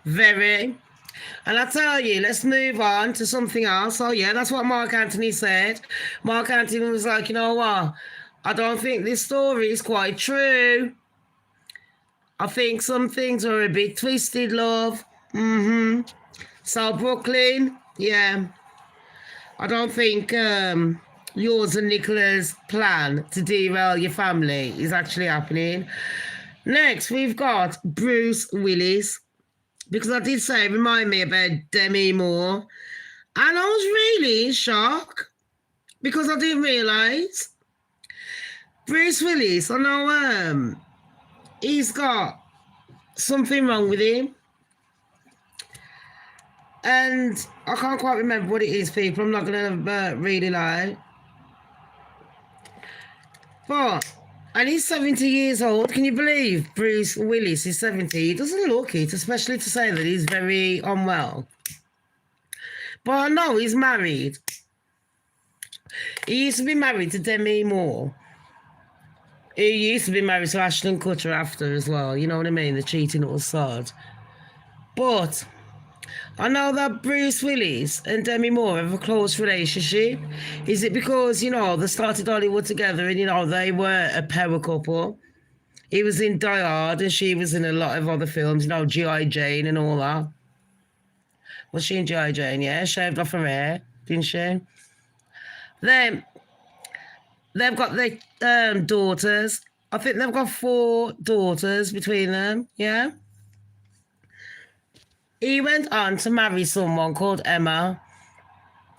Very. And I tell you, let's move on to something else. Oh, yeah, that's what Marc Anthony said. Marc Anthony was like, you know what? I don't think this story is quite true. I think some things are a bit twisted, love. So, Brooklyn, yeah. I don't think yours and Nicola's plan to derail your family is actually happening. Next, we've got Bruce Willis. Because I did say, remind me about Demi Moore. And I was really shocked. Because I didn't realise. Bruce Willis, I know he's got something wrong with him. And I can't quite remember what it is, people. I'm not going to really lie. But, and he's 70 years old. Can you believe Bruce Willis is 70? He doesn't look it, especially to say that he's very unwell. But I know he's married. He used to be married to Demi Moore. He used to be married to Ashton Kutcher after as well. You know what I mean? The cheating little sod. But I know that Bruce Willis and Demi Moore have a close relationship. Is it because, you know, they started Hollywood together and, you know, they were a power couple? He was in Die Hard and she was in a lot of other films, you know, G.I. Jane and all that. Was she in G.I. Jane? Yeah, shaved off her hair, didn't she? Then they've got their daughters. I think they've got 4 daughters between them, yeah? He went on to marry someone called Emma.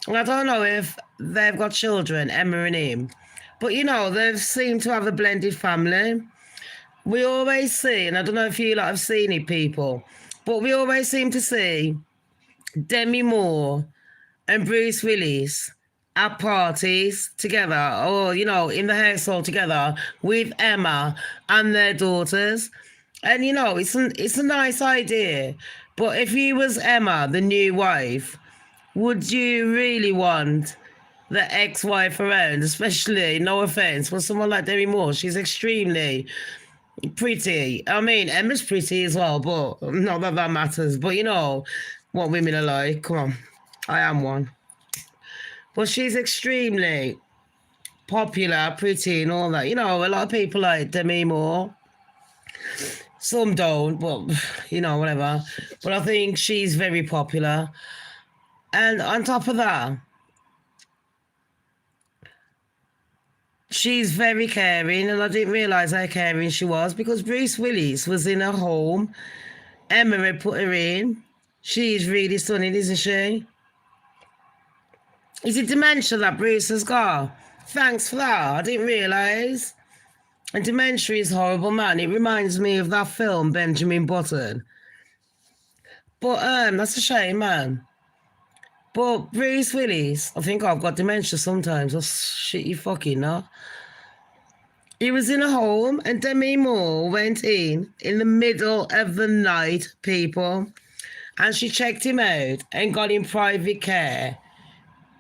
And I don't know if they've got children, Emma and him. But, you know, they seem to have a blended family. We always see, and I don't know if you lot have seen it, people, but we always seem to see Demi Moore and Bruce Willis at parties together, or, you know, in the household together with Emma and their daughters. And, you know, it's a nice idea. But if you was Emma, the new wife, would you really want the ex-wife around? Especially, no offense, for someone like Demi Moore. She's extremely pretty. I mean, Emma's pretty as well, but not that that matters. But, you know, what women are like. Come on, I am one. But she's extremely popular, pretty and all that. You know, a lot of people like Demi Moore. Some don't, but, you know, whatever. But I think she's very popular. And on top of that, she's very caring, and I didn't realise how caring she was because Bruce Willis was in her home. Emma had put her in. She's really stunning, isn't she? Is it dementia that Bruce has got? Thanks for that. I didn't realise. And dementia is horrible, man. It reminds me of that film, Benjamin Button. But that's a shame, man. But Bruce Willis, I think I've got dementia sometimes. Oh, shit, you fucking know. He was in a home and Demi Moore went in the middle of the night, people, and she checked him out and got him private care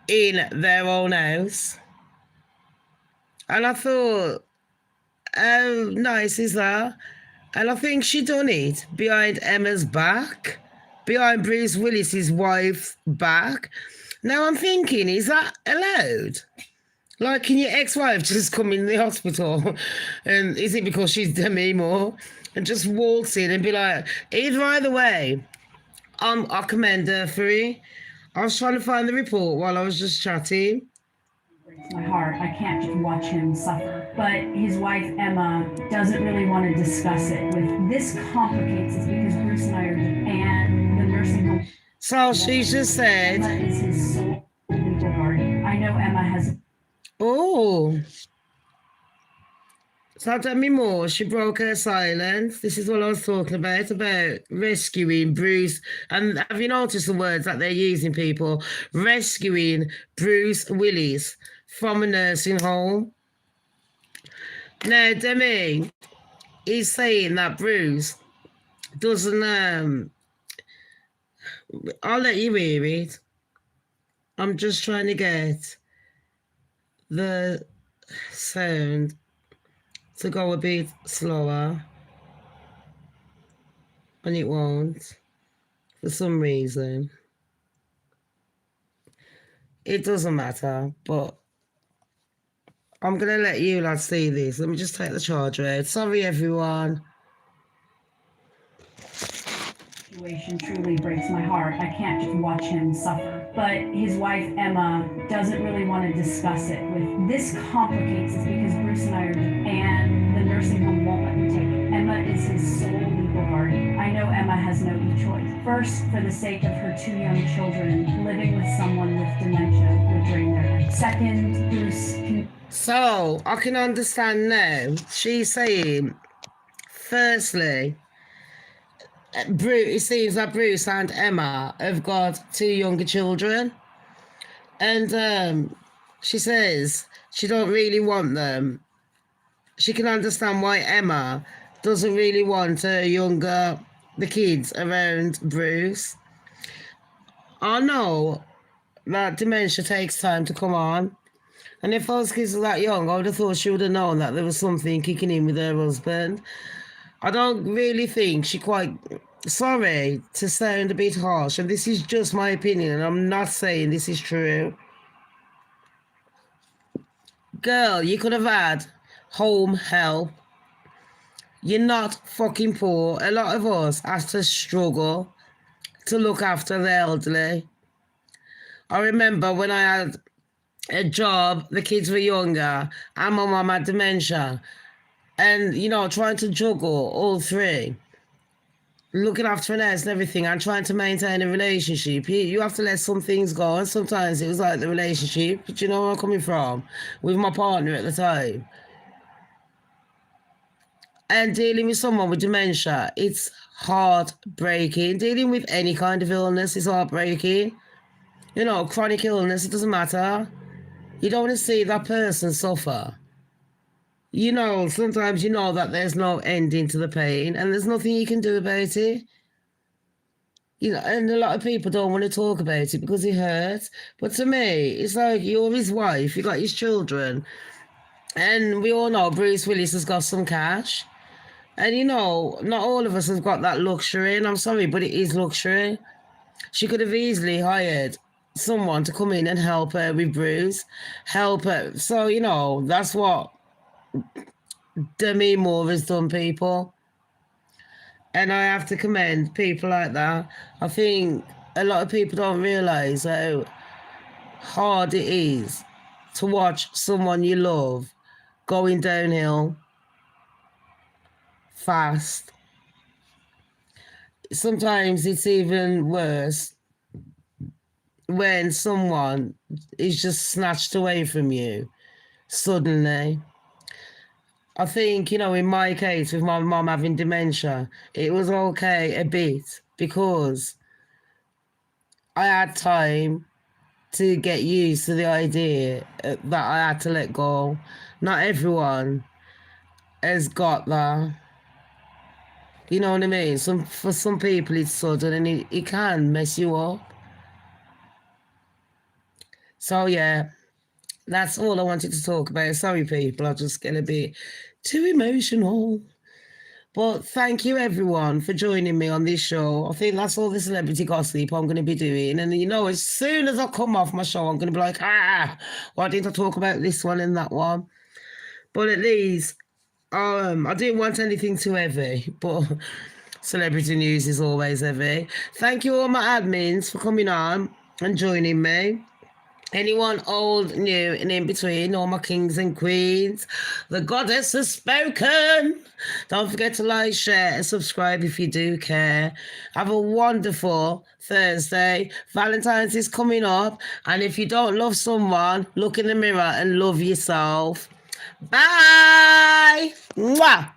in their own house. And I thought, how nice is that? And I think she done it behind Emma's back, behind Bruce Willis's wife's back. Now I'm thinking, is that allowed? Like, can your ex-wife just come in the hospital? And is it because she's Demi Moore? And just waltz in and be like, either way, I commend her for it. I was trying to find the report while I was just chatting. My heart. I can't just watch him suffer. But his wife, Emma, doesn't really want to discuss it. With this complicates it because Bruce and I are, and the nursing home. So she just said, Emma is his sole legal guardian. I know Emma has. oh. So Demi Moore, she broke her silence. This is what I was talking about rescuing Bruce. And have you noticed the words that they're using, people? Rescuing Bruce Willis from a nursing home. Now, Demi is saying that Bruce doesn't, I'll let you hear it. I'm just trying to get the sound to go a bit slower, and it won't for some reason. It doesn't matter, but I'm gonna let you lads see this. Let me just take the charger out. Sorry everyone. Situation truly breaks my heart. I can't just watch him suffer. But his wife, Emma, doesn't really want to discuss it. With this complicates it because Bruce and I are, and the nursing home won't let me take it. Emma is his sole legal guardian. I know Emma has no choice. First, for the sake of her 2 young children, living with someone with dementia would drain their life. Second, Bruce can... So, I can understand now. She's saying, firstly, it seems that Bruce and Emma have got 2 younger children, and she says she don't really want them. She can understand why Emma doesn't really want the kids around Bruce. I know that dementia takes time to come on, and if those kids were that young, I would have thought she would have known that there was something kicking in with her husband. I don't really think she quite, sorry to sound a bit harsh, and this is just my opinion, and I'm not saying this is true. Girl, you could have had home help. You're not fucking poor. A lot of us have to struggle to look after the elderly. I remember when I had a job, the kids were younger, and my mum had dementia. And, you know, trying to juggle all 3, looking after an house and everything, and trying to maintain a relationship. You have to let some things go, and sometimes it was like the relationship, do you know where I'm coming from? With my partner at the time. And dealing with someone with dementia, it's heartbreaking. Dealing with any kind of illness is heartbreaking. You know, chronic illness, it doesn't matter. You don't want to see that person suffer. You know, sometimes you know that there's no ending to the pain and there's nothing you can do about it. You know, and a lot of people don't want to talk about it because it hurts. But to me, it's like you're his wife, you got his children. And we all know Bruce Willis has got some cash. And, you know, not all of us have got that luxury. And I'm sorry, but it is luxury. She could have easily hired someone to come in and help her with Bruce. Help her. So, you know, that's what Demi Moore has done, people, and I have to commend people like that. I think a lot of people don't realise how hard it is to watch someone you love going downhill fast. Sometimes it's even worse when someone is just snatched away from you suddenly. I think, you know, in my case, with my mum having dementia, it was okay a bit because I had time to get used to the idea that I had to let go. Not everyone has got that. You know what I mean? For some people it's sudden and it can mess you up. So yeah, that's all I wanted to talk about. Sorry people, I just get a bit too emotional. But thank you everyone for joining me on this show. I think that's all the celebrity gossip I'm going to be doing. And you know, as soon as I come off my show, I'm going to be like, why didn't I talk about this one and that one? But at least I didn't want anything too heavy, but celebrity news is always heavy. Thank you all my admins for coming on and joining me. Anyone old, new, and in between, all my kings and queens, the goddess has spoken. Don't forget to like, share, and subscribe if you do care. Have a wonderful Thursday. Valentine's is coming up, and if you don't love someone, look in the mirror and love yourself. Bye. Mwah.